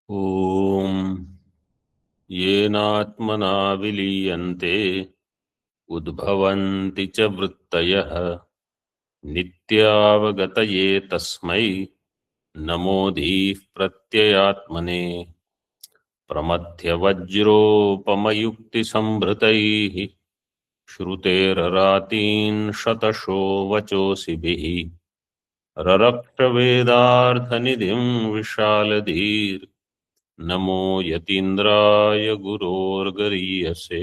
ॐ येनात्मना विलीयन्ते उद्भवन्ति च वृत्तयः नित्यावगतये तस्मै नमोऽधीः प्रत्ययात्मने प्रमथ्यवज्रोपमयुक्तिसम्भृतैः श्रुतेररातीन् शतशो वचोऽसिभिः ररक्तवेदार्थनिधिं विशालधीर् नमो यतीन्द्राय गुरोर्गरीयसे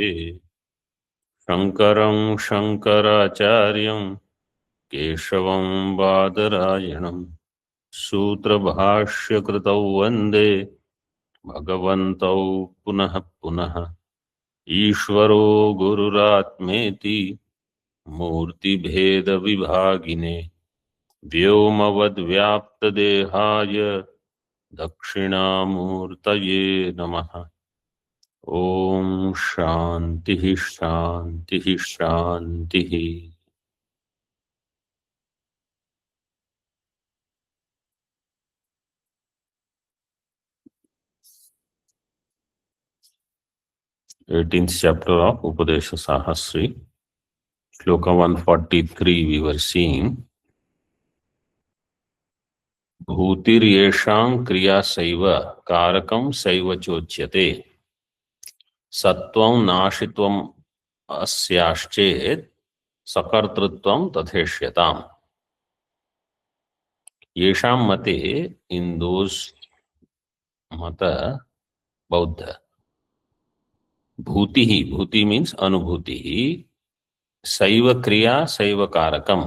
शङ्करं शङ्कराचार्यं केशवं बादरायणं सूत्रभाष्यकृतौ वन्दे भगवन्तौ पुनः पुनः ईश्वरो गुरुरात्मेति मूर्तिभेदविभागिने व्योमवद्व्याप्तदेहाय दक्षिणामूर्तये नमः। ओम शांति शांति शांति। 18th chapter of Upadesha Sahasri, Shloka 143 we were seeing. भूतिर्येषां क्रिया सैव कारकं सैव चोच्यते सत्वं नाशित्वं अस्याश्चेत् सकर्तृत्वं तथेष्यताम्। येषां मते, इन दोज मत बौद्ध, भूति ही, भूति मीन्स अनुभूति ही, सैव क्रिया सैव कारकम,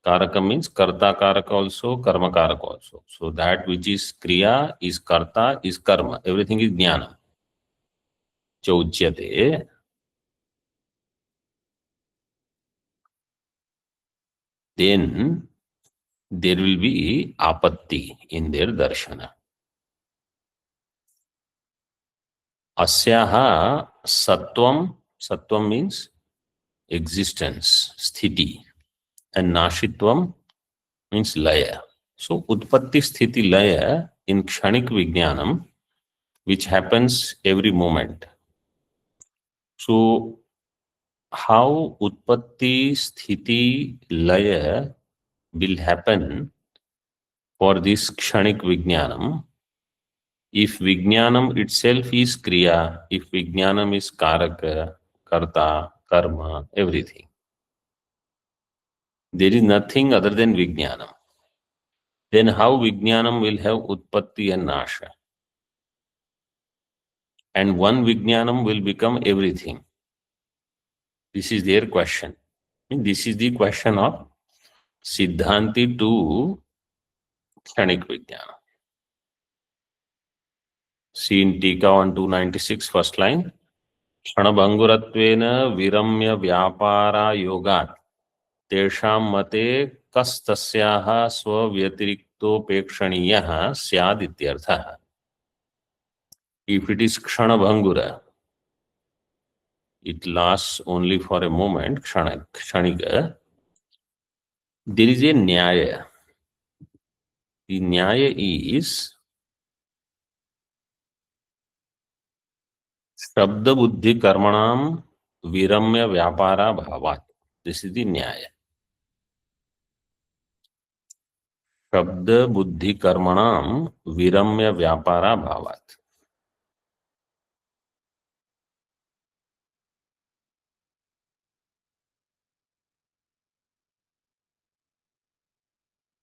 karakam means karta karaka also, karma karaka also. So that which is kriya is karta is karma, everything is jnana. Chauchyate, then there will be apatti in their darshana. Asyaha sattvam, sattvam means existence, sthiti, and nashitvam means laya. So utpatti sthiti laya in kshanik vijnanam, which happens every moment. So how utpatti sthiti laya will happen for this kshanik vijnanam? If vijnanam itself is kriya, if vijnanam is karaka, karta, karma, everything, there is nothing other than vijnanam. Then how vijnanam will have utpatti and nasha? And one vijnanam will become everything. This is their question. This is the question of Siddhanti to Kshanik Vijnana. See in Tika on 296, first line. Kshanabhanguratvena viramya vyapara yogat tesham mate kastasyaha swavyatiriktopekshaniyaha syad ityarthaha. If it is Kshanabhangura, it lasts only for a moment, Kshanika, there is a Nyaya. The Nyaya is Shabda Buddhi Karmanam Viramya Vyapara Bhavat. This is the Nyaya. Shabda Buddhi Karmanam Viramya Vyapara Bhavat.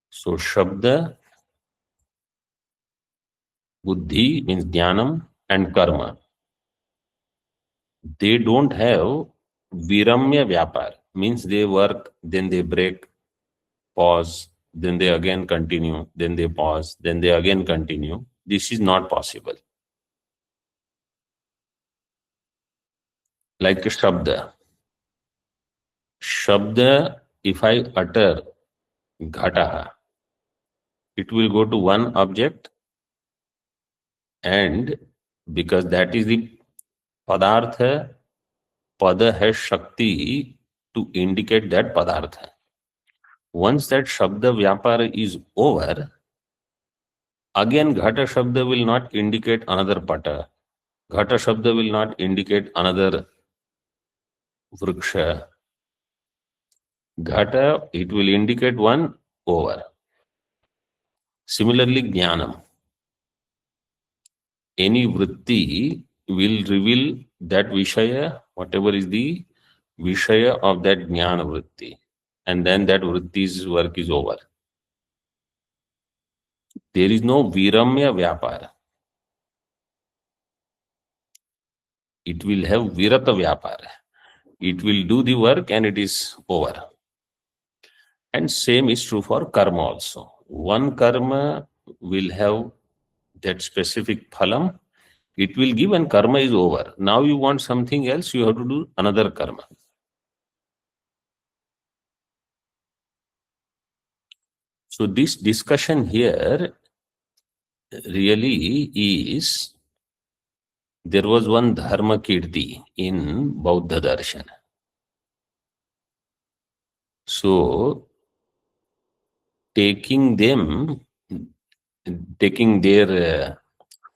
So Shabda, Buddhi means Jnanam and Karma. They don't have Viramya Vyapar, means they work, then they break, pause, then they again continue, then they pause, then they again continue. This is not possible. Like a Shabda. Shabda, if I utter Ghataha, it will go to one object, and because that is the Padartha, Pada has Shakti to indicate that Padartha. Once that Shabda Vyapara is over, Again, Ghata Shabda will not indicate another Pata. Ghata Shabda will not indicate another Vriksha. Ghata, it will indicate one over. Similarly, Jnanam. Any vritti will reveal that Vishaya, whatever is the Vishaya of that Jnana vritti. And then that vritti's work is over. There is no Viramya Vyapara. It will have Virata Vyapara. It will do the work and it is over. And same is true for karma also. One karma will have that specific phalam. It will give and karma is over. Now you want something else, you have to do another karma. So this discussion here really is, there was one Dharma Kirti in Bauddha Darshan. So taking their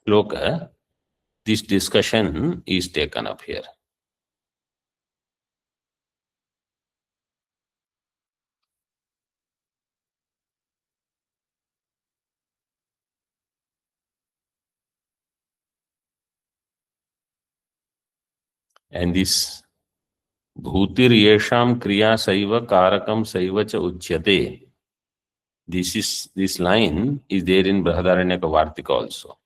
shloka, this discussion is taken up here. And this Bhutir Yesham Kriya Saiva Karakam Saiva Cha Uchyate. This line is there in Brahadaranyaka Vartika also.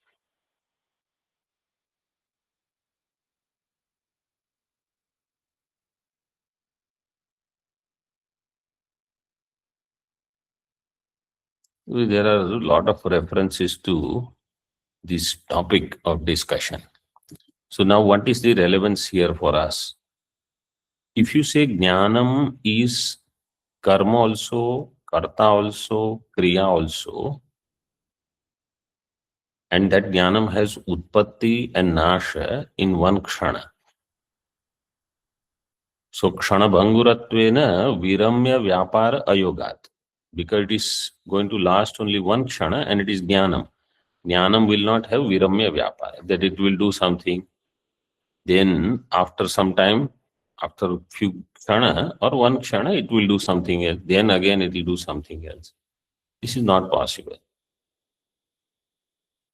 There are a lot of references to this topic of discussion. So now what is the relevance here for us? If you say Jnanam is karma also, karta also, kriya also, and that Jnanam has utpatti and nasha in one kshana. So kshana bhanguratvena viramya vyapara ayogat. Because it is going to last only one kshana and it is Jnanam. Jnanam will not have viramya vyapara, that it will do something. Then after some time, after few kshana or one kshana, it will do something else. Then again it will do something else. This is not possible.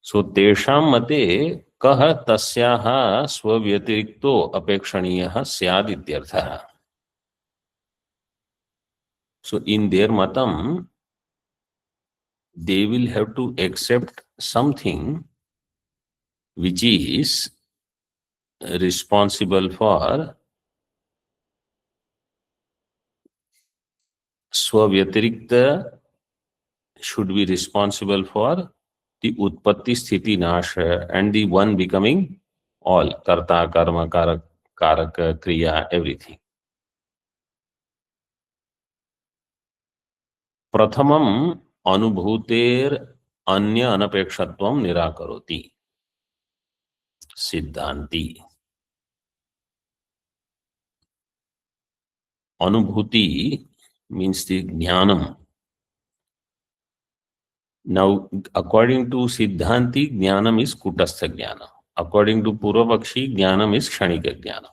So tesham mate kah tasyaha swavyatirekto apekshaniyaha syad ityartha. So in their matam, they will have to accept something which is responsible for Swavyatirikta, should be responsible for the Utpatti Sthiti Nasha and the one becoming all, Karta, Karma, Karaka, Kriya, everything. Prathamam Anubhuter Anya Anapekshatavam Nirakaroti. Siddhanti. Anubhuti means the Jnanam. Now, according to Siddhanti, Jnanam is Kutastha Jnana. According to Purvapakshi, Jnanam is Kshanika Jnana.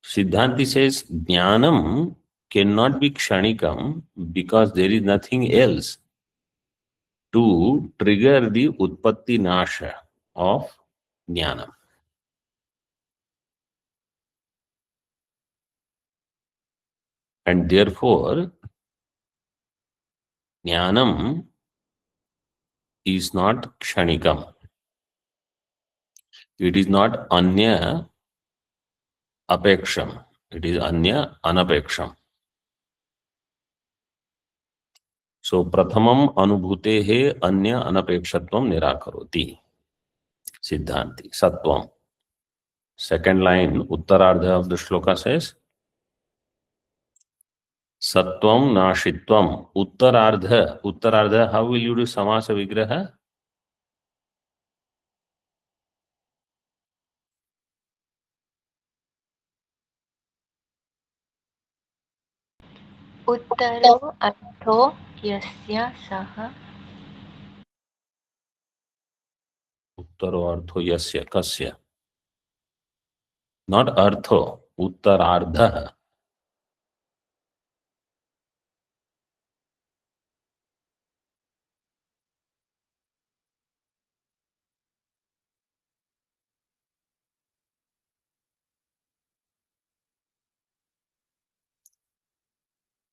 Siddhanti says Jnanam cannot be Kshanikam because there is nothing else to trigger the Utpatti Nasha of Jnanam. And therefore, Jnanam is not Kshanikam. It is not Anya Apeksham. It is Anya Anapeksham. So, Prathamam Anubhutehe Anya Anapekshatavam Nirakaroti. Siddhanti. Sattvam. Second line, Uttarardha of the shloka says, Sattvam Nashitvam. Uttarardha. Uttarardha, how will you do Samasa Vigraha? उत्तरो अर्थो यस्य सः उत्तरो अर्थो यस्य कस्य, not अर्थो, उत्तरार्धः।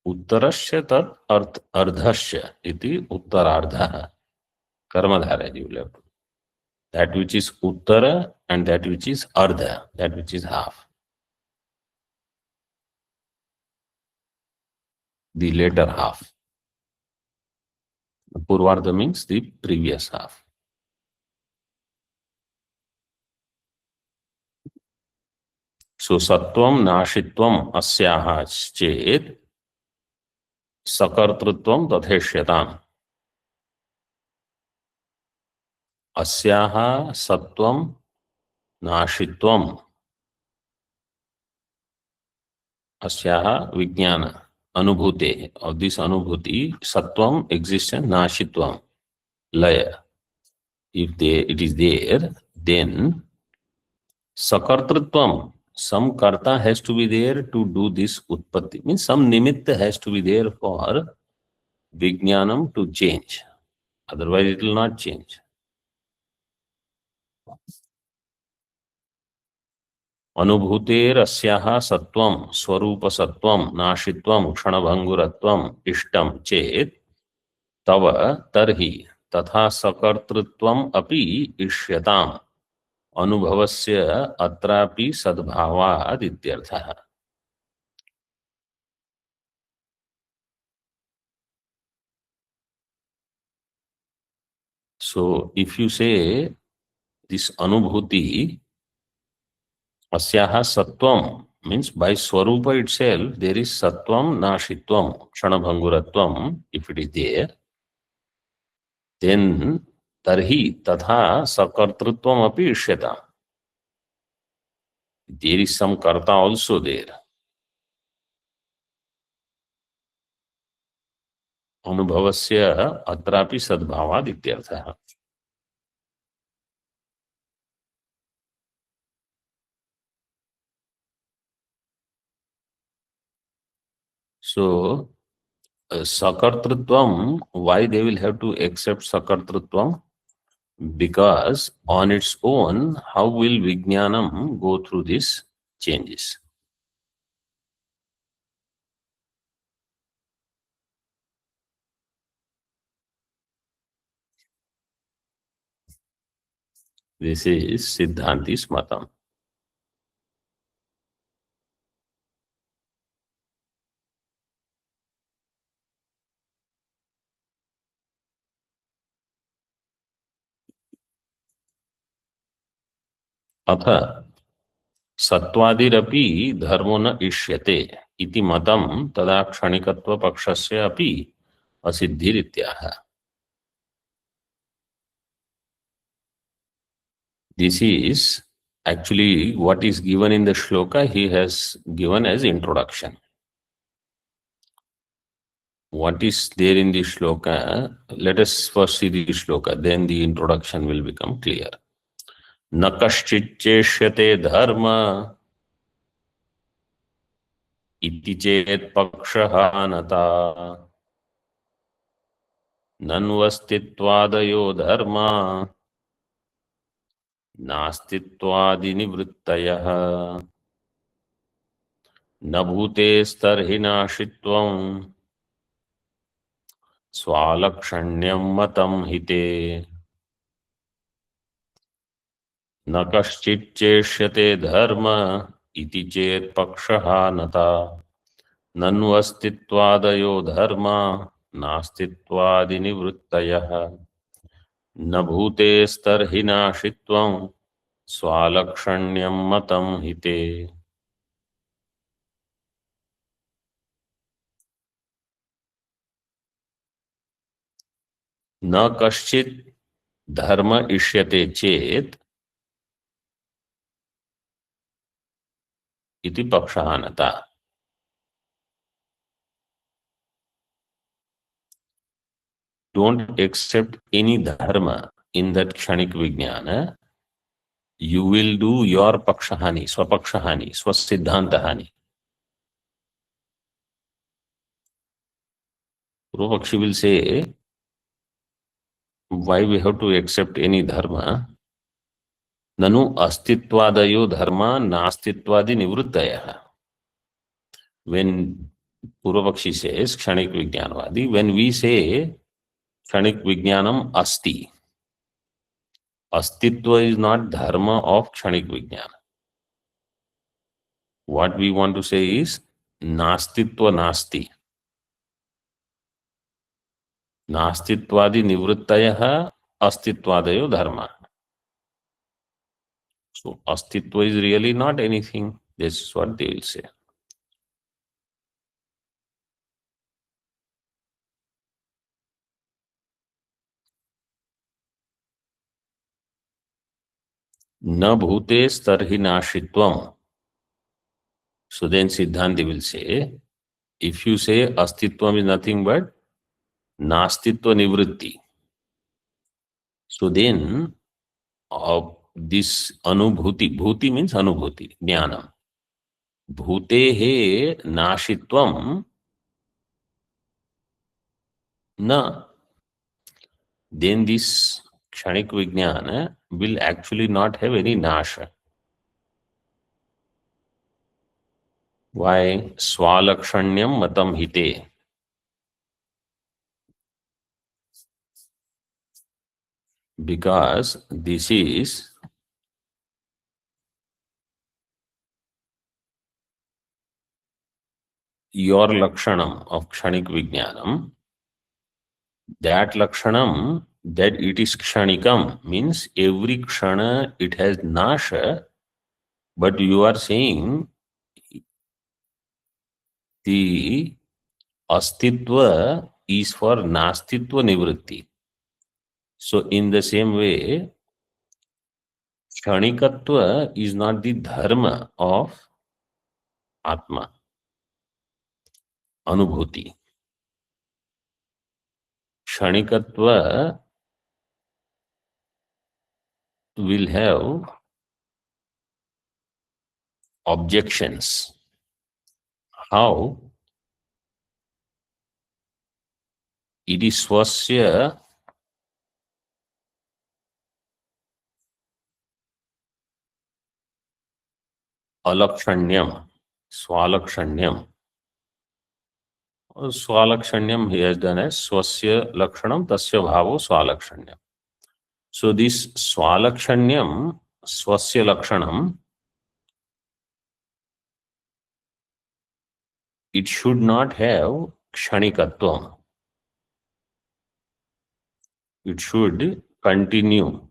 उत्तरस्य तत् अर्धस्य इति उत्तरार्धः कर्मधारय you will have to. That which is uttara and that which is ardha, that which is half. The later half. Purvardha means the previous half. So sattvam nashitvam asyaha chet sakartrutvam tatheshyataam. Asyaha sattvam nashitvam. Asyaha vijnana. Anubhute. Of this anubhuti, sattvam exists and nashitvam. Laya. If it is there, then sakartrutvam, some karta has to be there to do this utpatti. Means some nimitta has to be there for vijnanam to change. Otherwise it will not change. अनुभूतेर अस्याः सत्वं स्वरूप सत्वं नाशित्वं क्षणभंगुरत्वं इष्टं चेत तव तर्हि तथा सकर्तृत्वम् अपि इष्यताम् अनुभवस्य अत्रापि सद्भावात् इत्यर्थः. So if you say this anubhuti asyaha sattvam means by swarupa itself there is sattvam nashitvam kshanabhanguratvam, if it is there, then tarhi tatha sakartrutvam api ishyata. There is some karta also there. Anubhavasya atrapi sadbhavad ityartha. So sakartrutvam, why they will have to accept sakartrutvam? Because on its own, how will vijnanam go through these changes? This is Siddhanti's matam. अथ सत्वादिरपि धर्मो न इष्यते इति मतं तदा क्षणिकत्व पक्षस्य अपि असिद्धिरित्याह. This is actually what is given in the shloka. He has given as introduction. What is there in the shloka? Let us first see the shloka, then the introduction will become clear. न कश्चित् चेष्यते धर्म इति चेत् पक्षः नता नन्वस्तित्वादयो धर्मा नास्तित्वादिनिवृत्तयः न भूतेस्तर्हि नाशित्वं स्वालक्षण्यं मतं हिते न कश्चित् चेष्यते धर्म इति चेत् पक्षः नता नन्वस्तित्वादयो धर्मा नास्तित्वादिनिवृत्तयः न भूतेस्तर्हि नाशित्वं स्वालक्षण्यं मतं हिते. न कश्चित् धर्म इष्यते चेत् इति पक्षः नता. Don't accept any dharma in that Kshanik Vijnana, you will do your Pakshahani, Swapakshahani, Swasiddhantahani. Purvapakshi will say, why we have to accept any dharma? Nanu astittvadayo dharma nastittvadi nivruttaya. When Purvapakshi says Kshanik Vijnanavadi, when we say Kshanik Vijnanam asti, astitva is not dharma of Kshanik Vijnana. What we want to say is nastitva nasti. Nastitvadi nivruttaya astitvadayo dharma. So astitva is really not anything. This is what they will say. Na bhute starhi nashitvam. So then Siddhanti will say, if you say astitvam is nothing but nastitva nivritti, so then this anubhuti, bhuti means anubhuti, jnanam. Bhutehe nashitvam na. Then this Kshanik Vijnana will actually not have any nasha. Why? Swalakshanyam matam hite. Because this is your lakshanam of Kshanik Vijnanam. That lakshanam, that it is kshanikam, means every kshana it has nasha, but you are saying the astitva is for nastitva nivritti. So in the same way, kshanikatva is not the dharma of Atma, anubhuti. Kshanikatva will have objections. How? It is swasya alakshanyam, swalakshanyam. Swalakshanyam he has done as swasya lakshanam tasya bhavo swalakshanyam. So this swalakshanyam, swasya lakshanam, it should not have kshanikatvam. It should continue.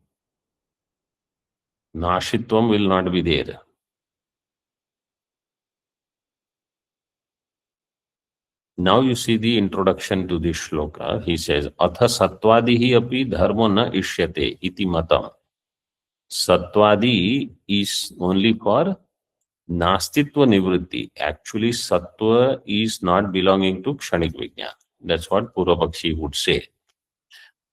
Nashitvam will not be there. Now you see the introduction to this shloka. He says, Atha satvadihi api dharmo na ishyate iti matam. Satvadi is only for nastitva nivritti. Actually, sattva is not belonging to kshanik vijnana. That's what Purvapakshi would say.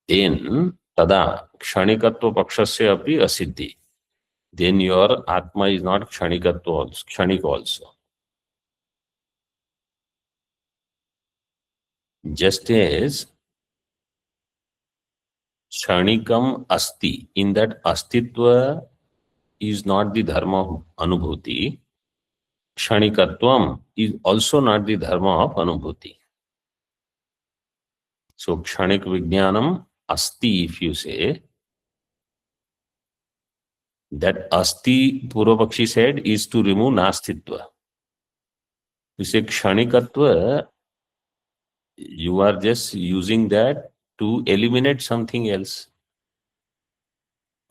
Then, tada kshanikatva pakshasya api asiddhi. Then your atma is not kshanikatva also, kshanik also. Just as kshanikam asti, in that astitva is not the dharma of anubhuti, kshanikatvam is also not the dharma of anubhuti. So kshanik vijnanam asti, if you say, that asti, Purvapakshi said, is to remove nastitva. You say kshanikatva, you are just using that to eliminate something else.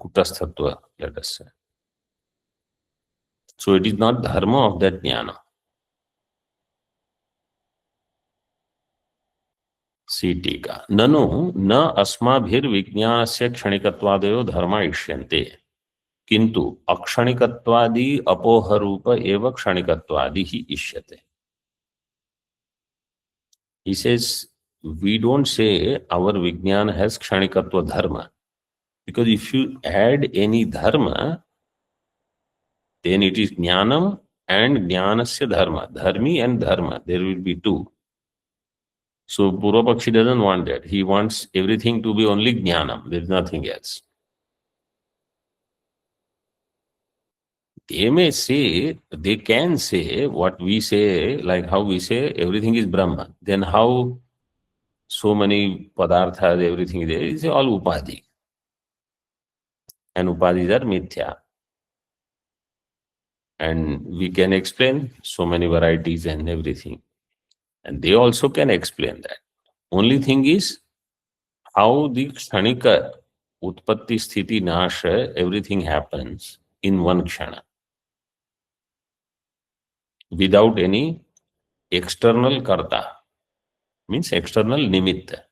Kutasthatva, let us say. So it is not dharma of that jnana. सीटीका ननु न अस्माभिर विज्ञानस्य क्षणिकत्वादयो धर्मा इष्यन्ते किंतु अक्षणिकत्वादि अपोहरूप एव क्षणिकत्वादि ही इष्यते. He says, we don't say our Vijnana has Kshanikatva Dharma. Because if you add any dharma, then it is jnanam and jnanasya dharma. Dharmi and dharma, there will be two. So Purvapakshi doesn't want that. He wants everything to be only jnanam. There is nothing else. They may say, they can say what we say, like how we say everything is Brahma. Then how so many padarthas, everything is there, is all upadhi. And upadhis are mithya. And we can explain so many varieties and everything. And they also can explain that. Only thing is how the kshanika utpatti sthiti nasha, everything happens in one kshana without any external karta, means external nimitta.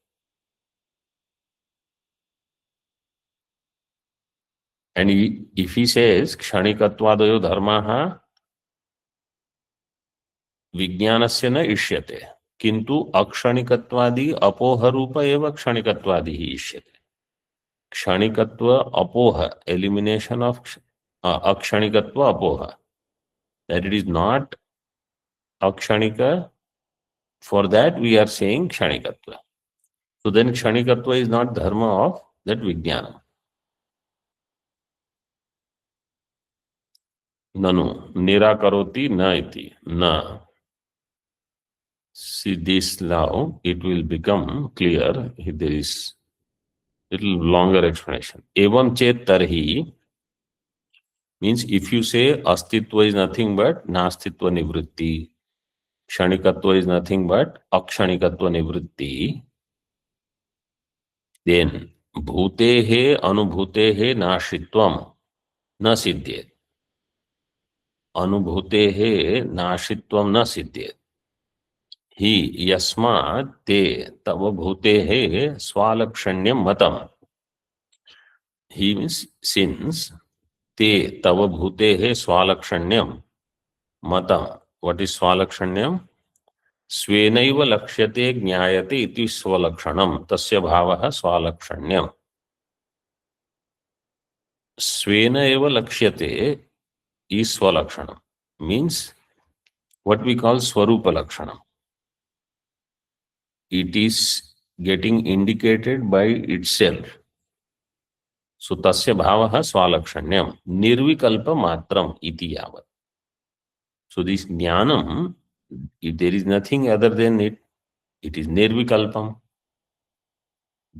And if he says kshanikatvadoyo dharmaha विज्ञानस्य न इष्यते किंतु अक्षणिकत्वादि अपोह रूप एवं क्षणिकत्वादि ही इष्यते. क्षणिकत्व अपोह, एलिमिनेशन ऑफ अक्षणिकत्व अपोह, that it is not akshanika, for that we are saying kshanikatva. So then kshanikatva is not dharma of that vijnana. Nanu nirakaroti na iti na. See this now, it will become clear. There is little longer explanation. Evam chet tarhi means if you say astitva is nothing but nastitva nivritti, kshanikatva is nothing but akshanikatva nivritti, then bhutehe anubhutehe nashitvam na siddhyet. Anubhutehe nashitvam na siddhyet. Hi yasmat te tava bhutehe swalakshanyam matam. He means since te tava bhutehe swalakshanyam matam. What is swalakshanyam? स्वेनैव लक्ष्यते ज्ञायते इति स्वलक्षणम तस्य भावः स्वालक्षण्यम. स्वेन एव लक्ष्यते is swalakshana, means what we call swarupa lakshana. It is getting indicated by itself. So tasya bhavaha swalakshanyam nirvikalpa matram iti yavat. So this jnanam, if there is nothing other than it, it is nirvikalpam.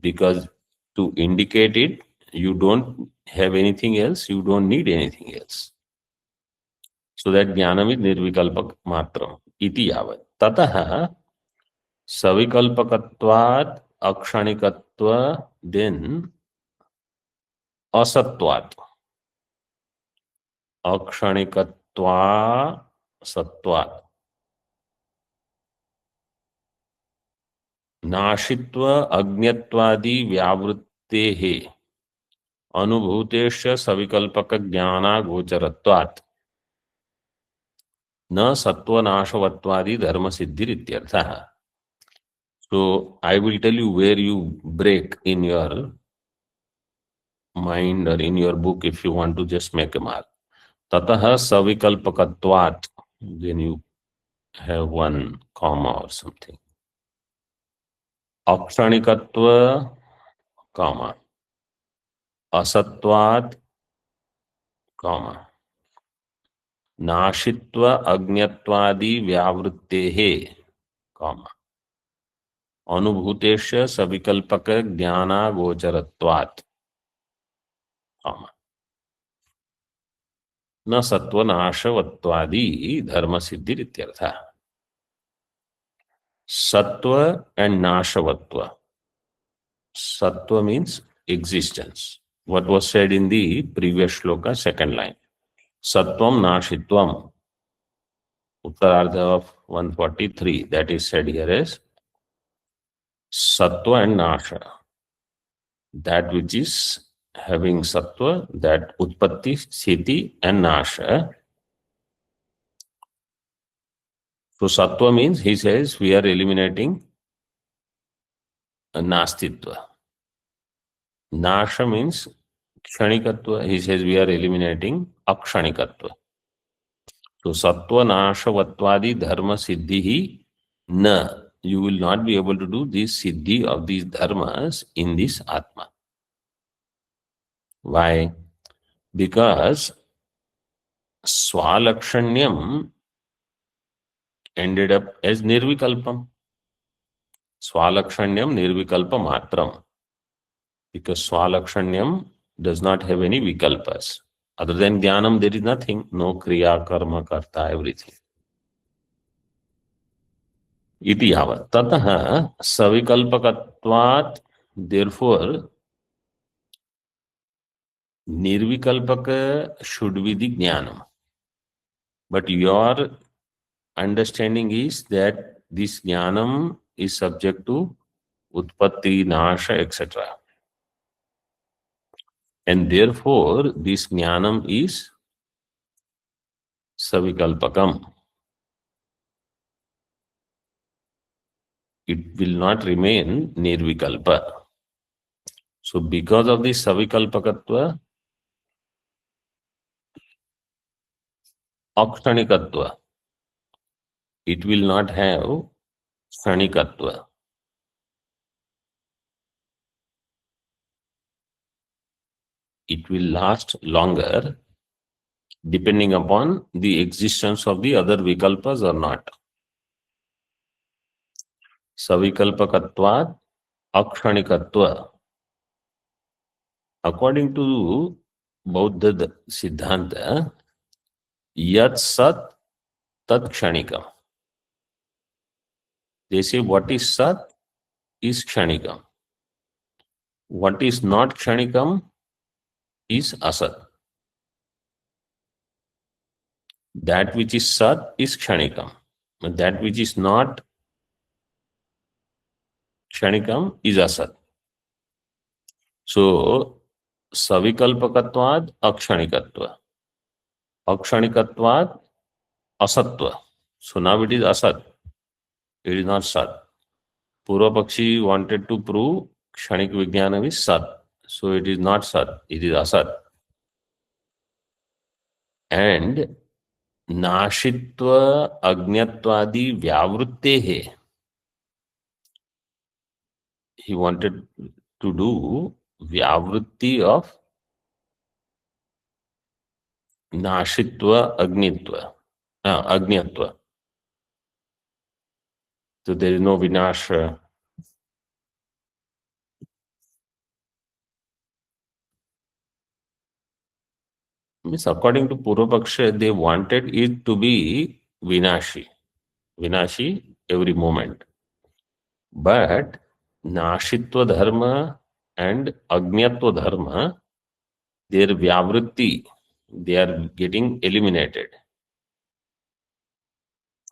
Because to indicate it, you don't have anything else, you don't need anything else. So that jnanam is nirvikalpak matram iti yavat. Tataha savikalpakatvat akshanikatva, then asatvat. Akshanikatva satvat. नाशित्व अज्ञत्वादि व्यावृत्तेः अनुभूतेश्च सविकल्पक ज्ञाना गोचरत्वात् न सत्वनाशवत्वादि धर्म सिद्धिरित्यर्थः. So I will tell you where you break in your mind or in your book if you want to just make a mark. Tatah savikalpakatvat, then you have one comma or something. अक्षणिकत्व कामा असत्वात् कामा नाशित्व अज्ञत्वादि व्यावृत्तेः कामा अनुभूतेश्च सविकल्पक ज्ञानागोचरत्वात् कामा न सत्वनाशवत्वादि धर्म सिद्धिरित्यर्थः. Sattva and Nashavatva. Sattva means existence. What was said in the previous shloka, second line. Sattvam Nashitvam. Uttarardha of 143. That is said here as Sattva and Nasha. That which is having Sattva, that Utpatti, Sthiti and Nasha. So Sattva means, he says, we are eliminating Nastitva. Nasha means Kshanikatva, he says we are eliminating Akshanikatva. So Sattva Nashavattvadi Dharma Siddhi na. You will not be able to do this Siddhi of these dharmas in this Atma. Why? Because Swalakshanyam ended up as Nirvikalpam. Swalakshanyam Nirvikalpa Matram. Because Swalakshanyam does not have any vikalpas. Other than Jnanam, there is nothing. No Kriya, Karma, Karta, everything. Iti yavat. Tatah savikalpakatvat. Therefore, Nirvikalpaka should be the Jnanam. But your understanding is that this Jnanam is subject to Utpatti, Nasha, etc. And therefore, this Jnanam is Savikalpakam. It will not remain Nirvikalpa. So because of this Savikalpakatva, Akshanikatva, it will not have Shanikatva. It will last longer depending upon the existence of the other Vikalpas or not. Savikalpakatvat Akshanikatva. According to Bauddha Siddhanta, Yat Sat Tat Kshanikam. They say what is Sat is Kshanikam. What is not Kshanikam is Asat. That which is Sat is Kshanikam. But that which is not Kshanikam is Asat. So, Savikalpakatvad Akshanikatva. Akshanikatvad Asatva. So now it is Asat. It is not Sat. Purva Pakshi wanted to prove Kshanik Vijnanam is Sat. So it is not Sat. It is Asat. And Nashitva Agnatvadi Vyavrittehe. He wanted to do Vyavritti of Nashitva Agnatva. So there is no Vinasha. Means according to Purvapaksha, they wanted it to be Vinashi. Vinashi every moment. But Nashitva Dharma and Agnatva Dharma, their Vyavritti, they are getting eliminated.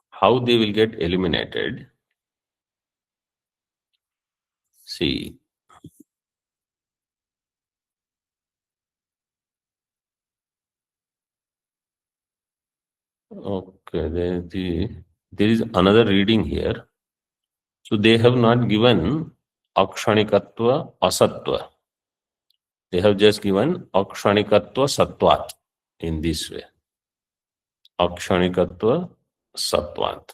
How they will get eliminated? See, okay, there is another reading here. So they have not given Akshanikatva Asatva. They have just given Akshanikatva Sattvat in this way. Akshanikatva Sattvat.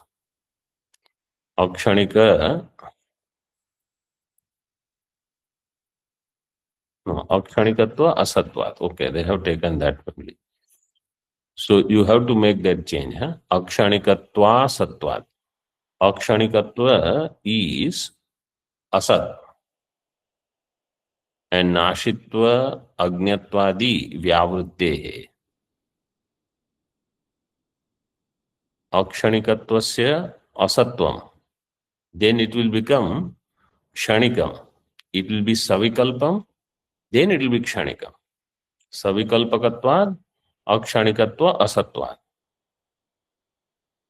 Akshanika, no, Akshanikatva Asatvat. Okay, they have taken that only. So you have to make that change. Huh? Akshanikatva Sattvat. Akshanikatva is Asat. And Nashitva Agnatvadi Vyavrittehe. Akshanikatvasya Asatvam. Then it will become Kshanikam. It will be Savikalpam. Then it will be Kshanikam. Savikalpakatvad Akshanikatva Asatvad.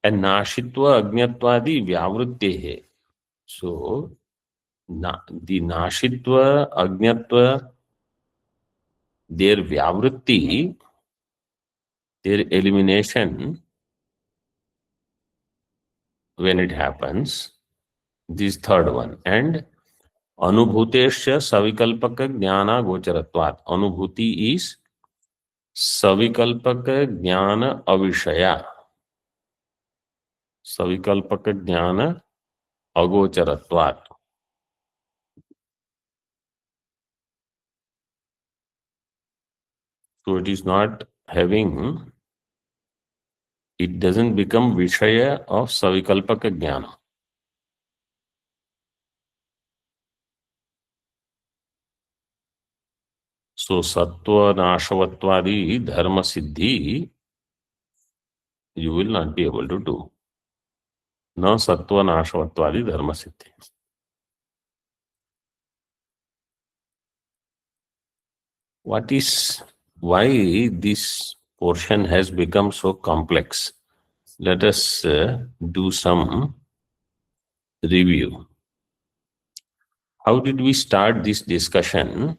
And Nashitva Agnatvadi Vyavrittehe. So, the Nashitva Agnatva, their Vyavritti, their elimination, when it happens, this third one. And अनुभूतेश्च सविकल्पक ज्ञाना गोचरत्वात्. अनुभूति is सविकल्पक ज्ञान अविषया. सविकल्पक ज्ञान अगोचरत्वात्. So it is not having, it doesn't become Vishaya of Savikalpaka Jnana. So Sattva Nashavatvadi Dharma Siddhi, you will not be able to do. No Sattva Nashavatvadi Dharma Siddhi. Why this portion has become so complex? Let us do some review. How did we start this discussion?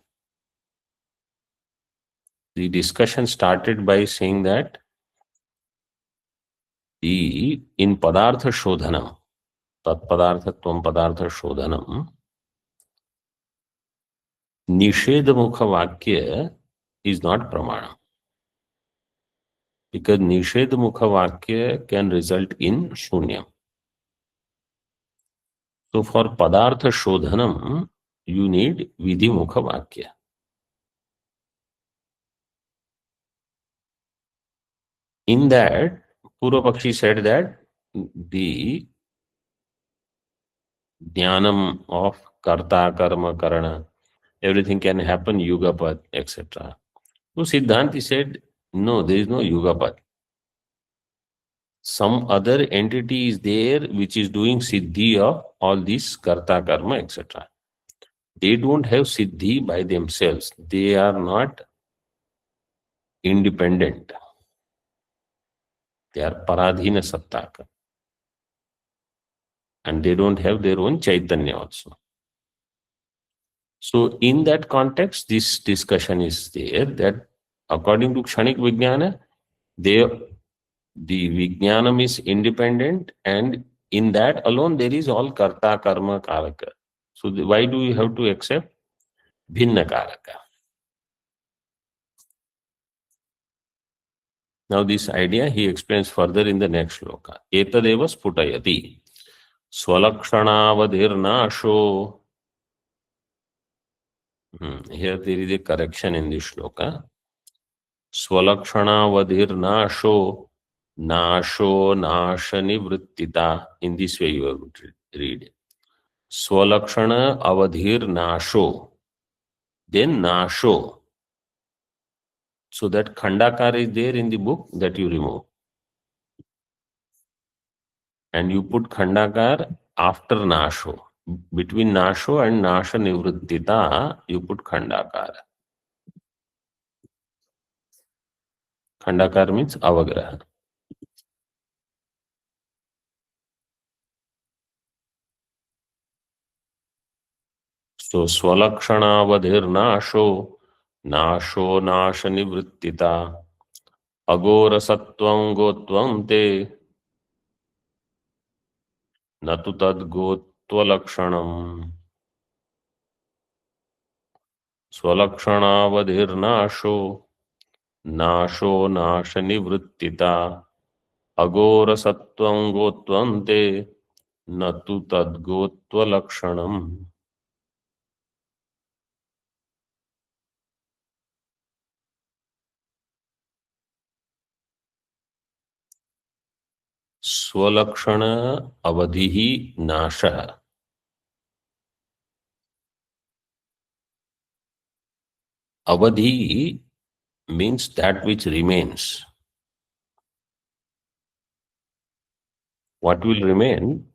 The discussion started by saying that in Padartha Shodhanam, Tat Padarthatvam Padartha Shodhanam, Nisheda Mukha Vakya is not Pramana. Because Nisheda Mukha Vakya can result in Shunyam. So for Padartha Shodhanam, you need Vidhi Mukha Vakya. In that, Purvapakshi said that the Jnanam of Karta, Karma, Karana, everything can happen, Yugapat, etc. So Siddhanti said, no, there is no Yugapat. Some other entity is there which is doing Siddhi of all this Karta, Karma, etc. They don't have Siddhi by themselves. They are not independent. They are Paradhina Sattaka. And they don't have their own Chaitanya also. So in that context, this discussion is there that according to Kshanik Vijnana, the Vijnanam is independent, and in that alone there is all Karta, Karma, Karaka. So why do you have to accept Bhinna Karaka? Now this idea he explains further in the next shloka. Etadeva sputayati swalakshanavadirnasho. Here there is a correction in this shloka. Swalakshanavadirnasho nasho nashanivrittita. In this way you have to read. Swalakshana avadhir nasho. Then nasho. So that khandakar is there in the book, that you remove. And you put khandakar after nasho. Between nasho and nasha nivrittita, you put khandakar. Khandakar means avagraha. So swalakshana nasho, nasho nasha nivrittita, agora sattvam gotvam te, natu tad gotva स्वलक्षणावधिर्नाशो नाशो नाश निवृत्तिता अघोर सत्वं गोत्वं ते न तु तद्गोत्वलक्षणम्. स्वलक्षण अवधि नाशः. Avadhi means that which remains. What will remain?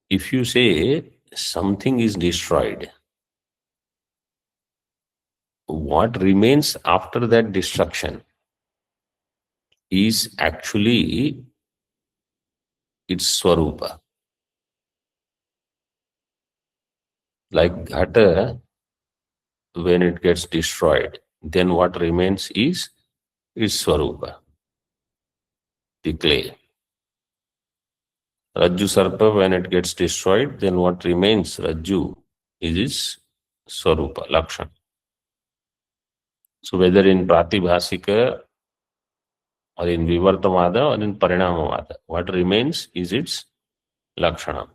If you say something is destroyed, what remains after that destruction is actually its swarupa. Like ghata, when it gets destroyed, then what remains is its swarupa, the clay. Rajju Sarpa, when it gets destroyed, then what remains? Rajju is its Swarupa, Lakshana. So whether in Pratibhasika or in Vivartamada or in Parinamavada, what remains is its Lakshana.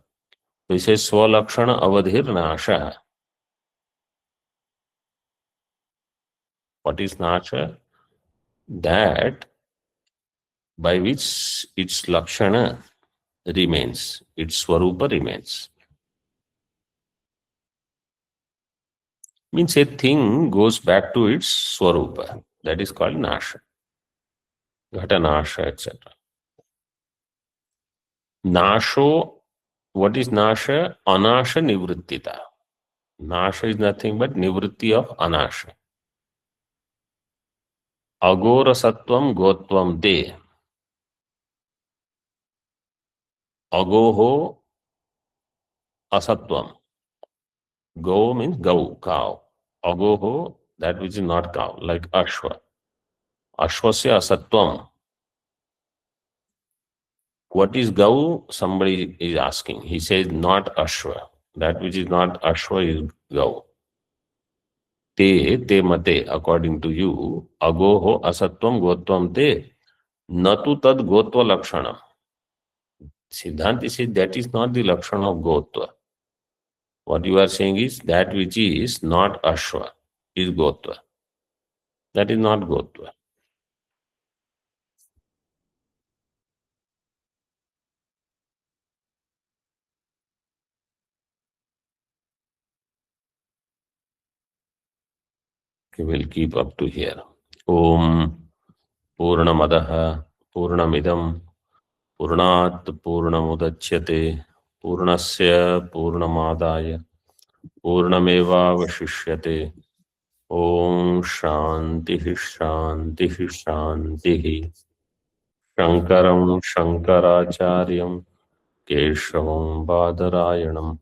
So he says Swalakshana Avadhir Nasha. What is Nasha? That by which its Lakshana remains, its Swarupa remains. Means a thing goes back to its Swarupa. That is called Nasha. Ghata Nasha, etc. Nasho, what is Nasha? Anasha Nivrittita. Nasha is nothing but Nivritti of Anasha. Agora Sattvam Gotvam De. Agoho Asatvam. Go means go, cow. Agoho, that which is not cow, like Ashwa. Ashwasya Asatvam. What is Gau? Somebody is asking. He says not Ashwa. That which is not Ashwa is Gau. Te mate, according to you, agoho asatvam gotvam te, natu tad gotva lakshana. Siddhanti says that is not the lakshana of gotva. What you are saying is that which is not Ashwa is gotva. That is not gotva. Okay, we'll keep up to here. Om Purnamadaha Purnamidam Purnat Purnamudachyate Purnasya Purnamadaya Purnamevavashishyate. Om Shanti Shanti Shanti. Shankaram Shankaracharyam Keshavam Badarayanam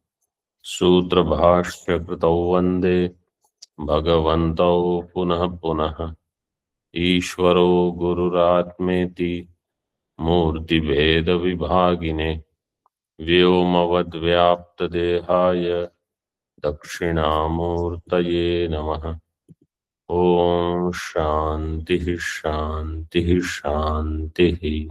Sutra Bhashya Kritau Vande Bhagavantau Punah Punah Ishvaro Gururatmeti Murti Veda Vibhagine Vyomavad Vyapta Dehaya Dakshinamurtaye Namaha. Om Shanti Shanti Shanti.